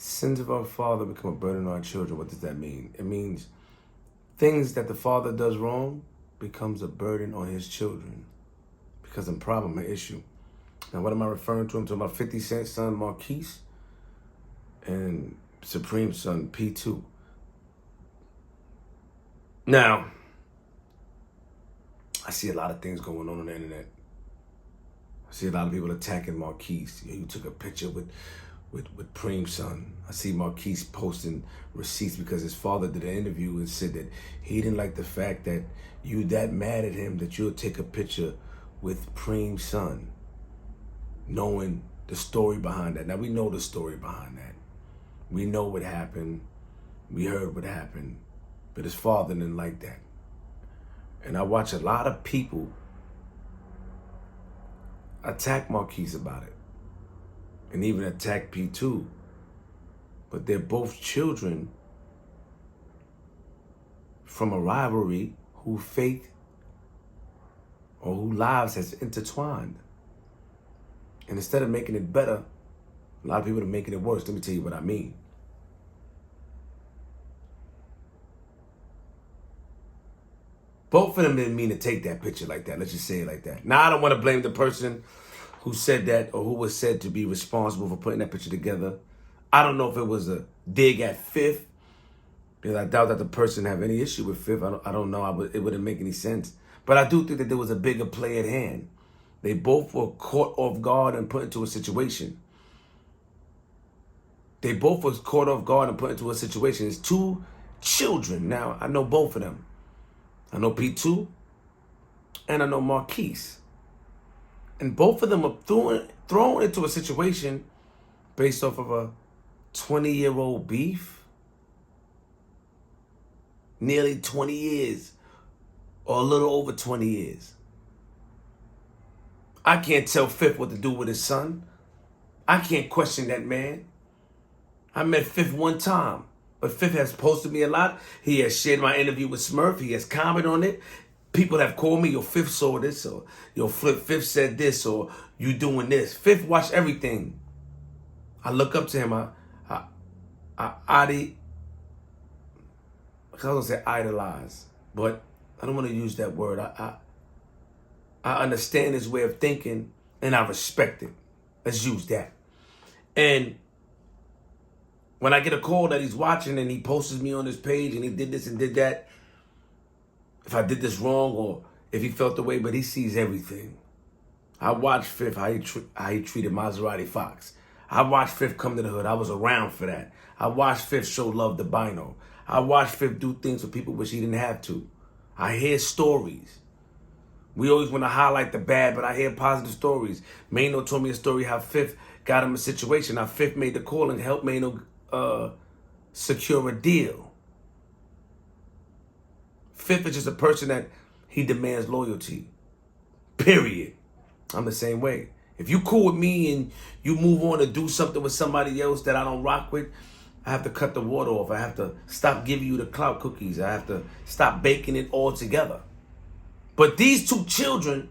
Sins of our father become a burden on our children. What does that mean? It means things that the father does wrong becomes a burden on his children. Because a problem, an issue. Now, what am I referring to? I'm talking about 50 Cent's son, Marquise, and Supreme's son, P2. Now, I see a lot of things going on the internet. I see a lot of people attacking Marquise. You took a picture with Preem's son. I see Marquise posting receipts because his father did an interview and said that he didn't like the fact that you that mad at him that you'll take a picture with Preem's son, knowing the story behind that. Now, we know the story behind that. We know what happened. We heard what happened. But his father didn't like that. And I watch a lot of people attack Marquise about it. And even attack P2. But they're both children from a rivalry who faith or who lives has intertwined. And instead of making it better, a lot of people are making it worse. Let me tell you what I mean. Both of them didn't mean to take that picture like that. Let's just say it like that. Now, I don't want to blame the person who said that or who was said to be responsible for putting that picture together. I don't know if it was a dig at Fifth, because I doubt that the person have any issue with Fifth. I don't know. It wouldn't make any sense. But I do think that there was a bigger play at hand. They both were caught off guard and put into a situation. They both was caught off guard and put into a situation. It's two children. Now, I know both of them. I know P2 and I know Marquise. And both of them are thrown into a situation based off of a 20-year-old beef. Nearly 20 years or a little over 20 years. I can't tell Fifth what to do with his son. I can't question that man. I met Fifth one time, but Fifth has posted me a lot. He has shared my interview with Smurf. He has commented on it. People have called me, yo, Fifth saw this, or yo, Fifth said this, or you doing this. Fifth watched everything. I look up to him. I was gonna say idolize, but I don't want to use that word. I understand his way of thinking, and I respect it. Let's use that. And when I get a call that he's watching and he posts me on his page and he did this and did that, if I did this wrong or if he felt the way, but he sees everything. I watched Fifth, how he treated Maserati Fox. I watched Fifth come to the hood. I was around for that. I watched Fifth show love to Bino. I watched Fifth do things for people which he didn't have to. I hear stories. We always want to highlight the bad, but I hear positive stories. Mano told me a story how Fifth got him a situation. How Fifth made the call and helped Mano secure a deal. Fifth is just a person that he demands loyalty. Period. I'm the same way. If you cool with me and you move on to do something with somebody else that I don't rock with, I have to cut the water off. I have to stop giving you the clout cookies. I have to stop baking it all together. But these two children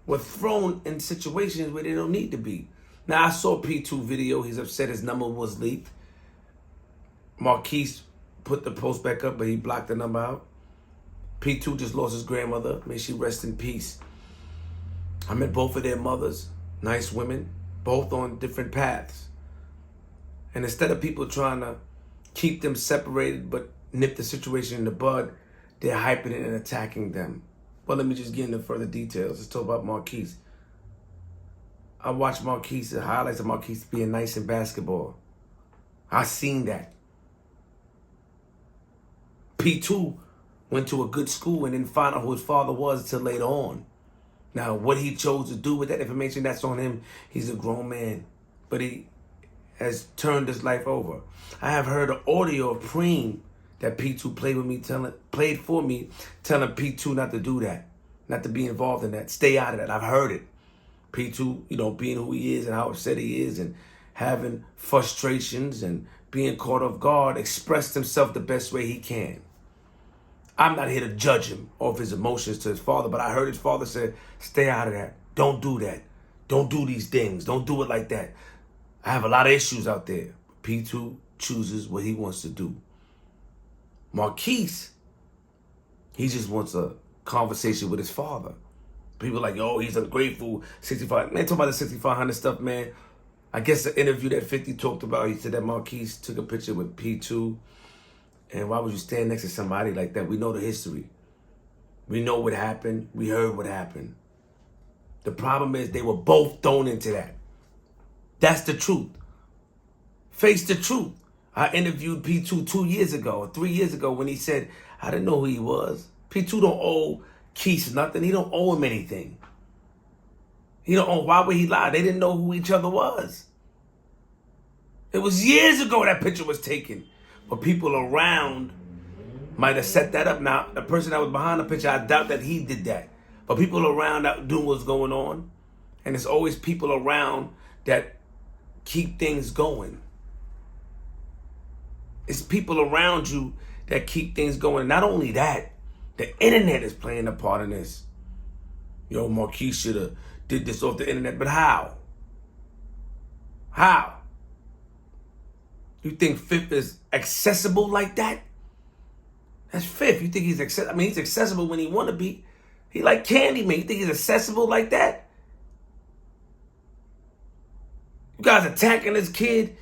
were thrown in situations where they don't need to be. Now, I saw P2 video. He's upset his number was leaked. Marquise put the post back up, but he blocked the number out. P2 just lost his grandmother. May she rest in peace. I met both of their mothers. Nice women. Both on different paths. And instead of people trying to keep them separated but nip the situation in the bud, they're hyping it and attacking them. Well, let me just get into further details. Let's talk about Marquise. I watched Marquise, the highlights of Marquise being nice in basketball. I seen that. P2 went to a good school and didn't find out who his father was until later on. Now, what he chose to do with that information, that's on him. He's a grown man. But he has turned his life over. I have heard an audio of Preem that P2 played for me, telling P2 not to do that, not to be involved in that, stay out of that. I've heard it. P2, being who he is and how upset he is and having frustrations and being caught off guard, expressed himself the best way he can. I'm not here to judge him off his emotions to his father, but I heard his father say, stay out of that. Don't do that. Don't do these things. Don't do it like that. I have a lot of issues out there. P2 chooses what he wants to do. Marquise, he just wants a conversation with his father. People are like, yo, he's ungrateful, 65. Man, talking about the 6500 stuff, man. I guess the interview that 50 talked about, he said that Marquise took a picture with P2. And why would you stand next to somebody like that? We know the history. We know what happened. We heard what happened. The problem is they were both thrown into that. That's the truth. Face the truth. I interviewed P2 2 years ago, or 3 years ago, when he said, I didn't know who he was. P2 don't owe Keith nothing. He don't owe him anything. He don't owe, why would he lie? They didn't know who each other was. It was years ago that picture was taken. But people around might have set that up. Now, the person that was behind the picture, I doubt that he did that. But people around that knew what's going on. And there's always people around that keep things going. It's people around you that keep things going. Not only that, the internet is playing a part in this. Yo, Marquise should have did this off the internet, but how? How? You think Fifth is accessible like that? That's Fifth. You think he's accessible? I mean, he's accessible when he want to be. He like Candyman. You think he's accessible like that? You guys attacking this kid,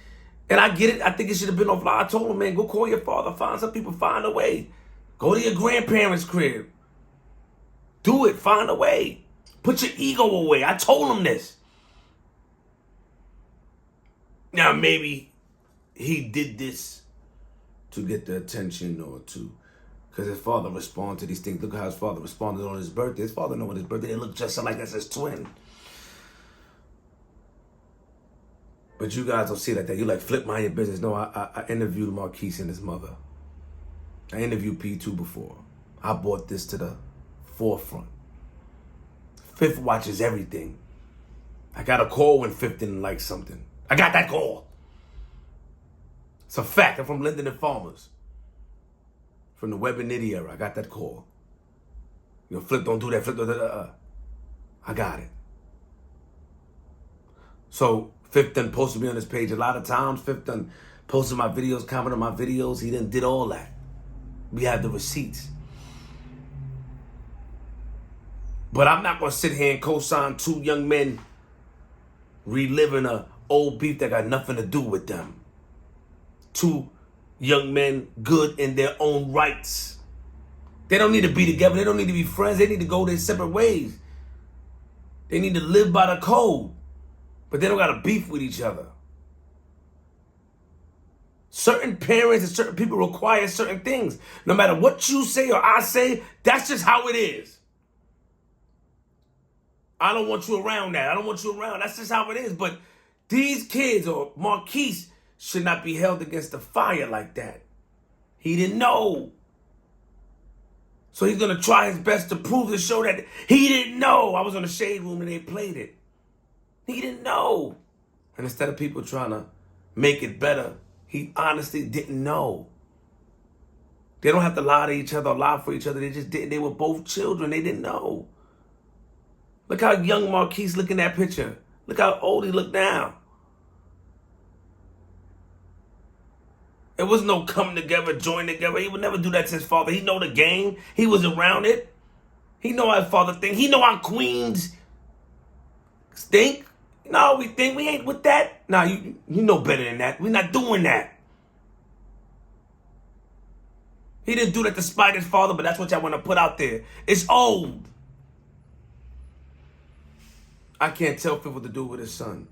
and I get it. I think it should have been off. I told him, man, go call your father. Find some people. Find a way. Go to your grandparents' crib. Do it. Find a way. Put your ego away. I told him this. Now, maybe he did this to get the attention or to, because his father responded to these things. Look how his father responded on his birthday. His father knew on his birthday they looked just like as his twin. But you guys don't see it like that. You like flip mind your business. No, I interviewed Marquise and his mother. I interviewed P2 before. I brought this to the forefront. Fifth watches everything. I got a call when Fifth didn't like something. I got that call. It's a fact. I'm from Linden and Farmers. From the Web and Nitty era, I got that call. You know, Flip don't do that. Flip don't do that. I got it. So Fifth done posted me on his page a lot of times. Fifth done posted my videos, commented on my videos. He done did all that. We have the receipts. But I'm not going to sit here and co-sign two young men reliving a old beef that got nothing to do with them. Two young men good in their own rights. They don't need to be together. They don't need to be friends. They need to go their separate ways. They need to live by the code. But they don't got to beef with each other. Certain parents and certain people require certain things. No matter what you say or I say, that's just how it is. I don't want you around that. I don't want you around. That's just how it is. But these kids or Marquise should not be held against the fire like that. He didn't know. So he's going to try his best to prove to show that he didn't know. I was on the Shade Room and they played it. He didn't know. And instead of people trying to make it better, he honestly didn't know. They don't have to lie to each other or lie for each other. They just didn't. They were both children. They didn't know. Look how young Marquise look in that picture. Look how old he looked now. It was no come together, join together. He would never do that to his father. He know the game. He was around it. He know how his father think. He know how queens think. No, we think we ain't with that. No, you know better than that. We're not doing that. He didn't do that to spite his father, but that's what y'all want to put out there. It's old. I can't tell Fifth what to do with his son.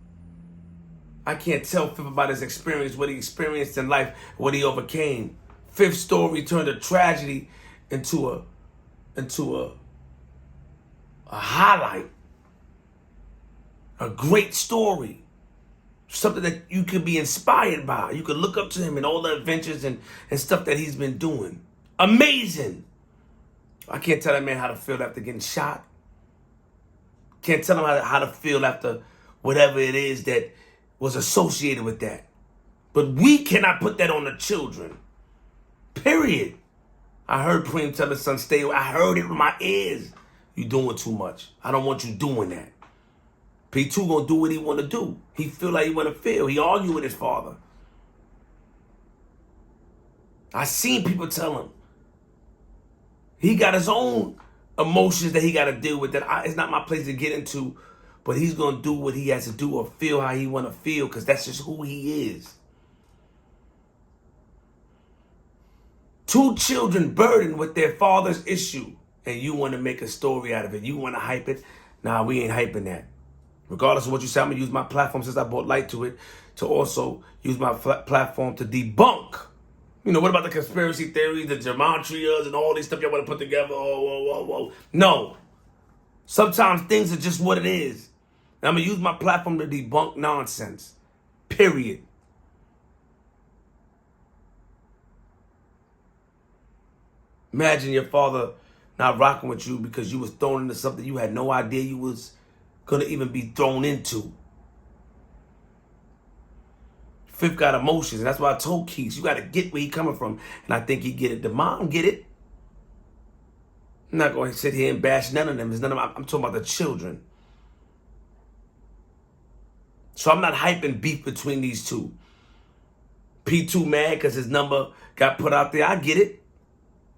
I can't tell Fifth about his experience, what he experienced in life, what he overcame. Fifth's story turned a tragedy into a highlight. A great story. Something that you could be inspired by. You could look up to him and all the adventures and stuff that he's been doing. Amazing. I can't tell that man how to feel after getting shot. Can't tell him how to feel after whatever it is that was associated with that. But we cannot put that on the children. Period. I heard Preem tell his son, stay away. I heard it with my ears. You doing too much. I don't want you doing that. P2 gonna do what he want to do. He feel like he want to feel. He argue with his father. I seen people tell him he got his own emotions that he got to deal with that it's not my place to get into, but he's going to do what he has to do or feel how he want to feel because that's just who he is. 2 children burdened with their father's issue, and you want to make a story out of it. You want to hype it. Nah, we ain't hyping that. Regardless of what you say, I'm going to use my platform since I brought light to it to also use my platform to debunk. You know, what about the conspiracy theories, the gematриas, and all these stuff y'all want to put together? Whoa. No. Sometimes things are just what it is. And I'm going to use my platform to debunk nonsense. Period. Imagine your father not rocking with you because you was thrown into something you had no idea you was going to even be thrown into. Fifth got emotions, and that's why I told Keith, you got to get where he coming from. And I think he get it. The mom get it. I'm not going to sit here and bash none of them. It's none of I'm talking about the children. So I'm not hyping beef between these two. P2 mad because his number got put out there. I get it.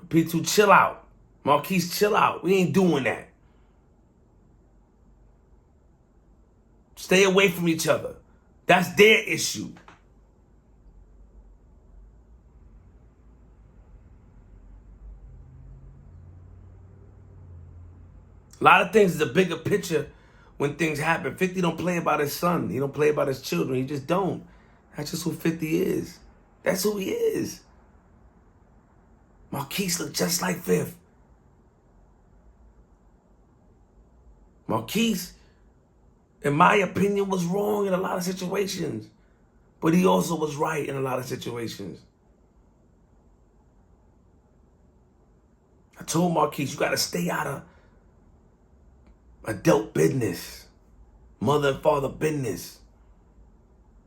P2, chill out. Marquise, chill out. We ain't doing that. Stay away from each other. That's their issue. A lot of things is a bigger picture when things happen. 50 don't play about his son. He don't play about his children. He just don't. That's just who 50 is. That's who he is. Marquise look just like Fifth. Marquise, in my opinion, was wrong in a lot of situations. But he also was right in a lot of situations. I told Marquise, you got to stay out of adult business. Mother and father business.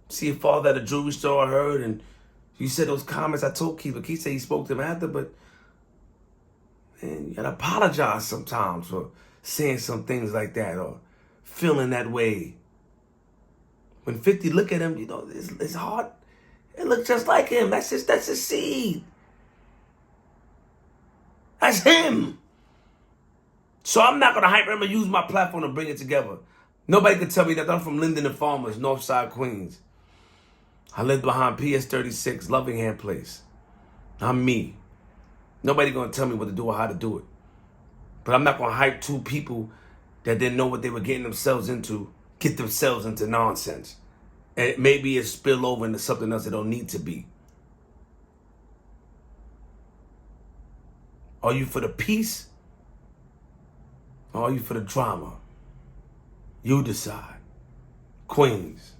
See your father at a jewelry store, I heard, and you said those comments. I told Keith, but Keith said he spoke to him after, but man, you gotta apologize sometimes for saying some things like that or feeling that way. When 50 look at him, you know, his heart, it looks just like him. That's his seed. That's him. So I'm not gonna hype him. I'm gonna use my platform to bring it together. Nobody can tell me that. I'm from Linden and Farmers, Northside, Queens. I live behind PS 36, Lovingham Place. I'm me. Nobody gonna tell me what to do or how to do it. But I'm not gonna hype 2 people that didn't know what they were getting themselves into, get themselves into nonsense. And maybe it spill over into something else that don't need to be. Are you for the peace? Or are you for the drama? You decide. Queens.